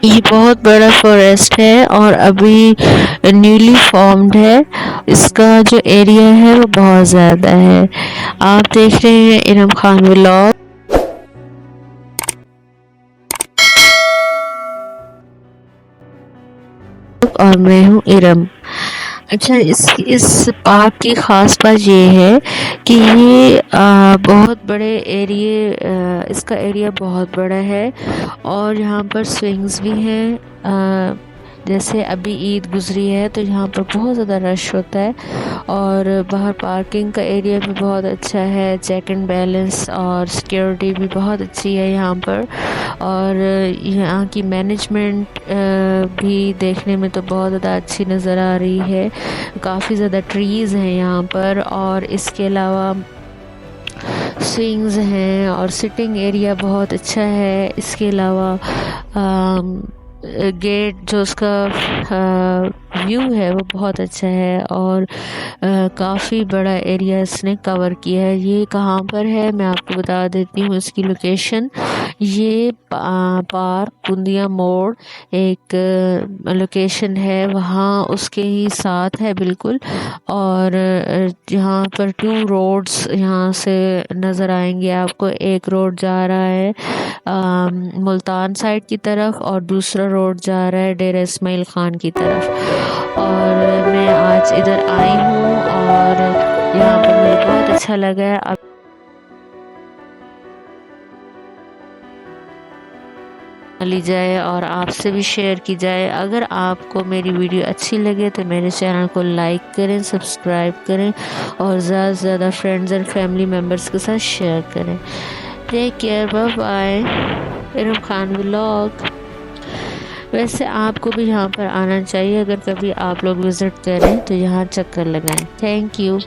ये बहुत बड़ा फॉरेस्ट है और अभी न्यूली फॉर्म्ड है। इसका जो एरिया है वो बहुत ज़्यादा है। आप देख रहे हैं इरम खान व्लॉग और मैं हूँ इरम। अच्छा, इस पार्क की ख़ास बात ये है कि ये बहुत बड़े इसका एरिया बहुत बड़ा है और यहाँ पर स्विंग्स भी हैं। जैसे अभी ईद गुजरी है तो यहाँ पर बहुत ज़्यादा रश होता है और बाहर पार्किंग का एरिया भी बहुत अच्छा है। चेक एंड बैलेंस और सिक्योरिटी भी बहुत अच्छी है यहाँ पर। और यहाँ की मैनेजमेंट भी देखने में तो बहुत ज़्यादा अच्छी नज़र आ रही है। काफ़ी ज़्यादा ट्रीज़ हैं यहाँ पर और इसके अलावा स्विंग्स हैं और सिटिंग एरिया बहुत अच्छा है। इसके अलावा गेट जो उसका व्यू है वो बहुत अच्छा है और काफ़ी बड़ा एरिया इसने कवर किया है। ये कहाँ पर है मैं आपको बता देती हूँ इसकी लोकेशन। ये पार्क कुंदिया मोड़ एक लोकेशन है, वहाँ उसके ही साथ है बिल्कुल। और यहाँ पर 2 रोड्स यहाँ से नज़र आएंगे आपको। एक रोड जा रहा है मुल्तान साइड की तरफ और दूसरा रोड जा रहा है डेरा इस्माइल खान की तरफ। और मैं आज इधर आई हूँ और यहाँ पर मुझे बहुत अच्छा लगा है। अब ली जाए और आपसे भी शेयर की जाए। अगर आपको मेरी वीडियो अच्छी लगे तो मेरे चैनल को लाइक करें, सब्सक्राइब करें और ज़्यादा से ज़्यादा फ्रेंड्स एंड फैमिली मेम्बर्स के साथ शेयर करें। Take care, bye bye. Iram Khan vlog. वैसे आपको भी यहाँ पर आना चाहिए, अगर कभी आप लोग विज़िट करें तो यहाँ चक्कर लगाएं। Thank you.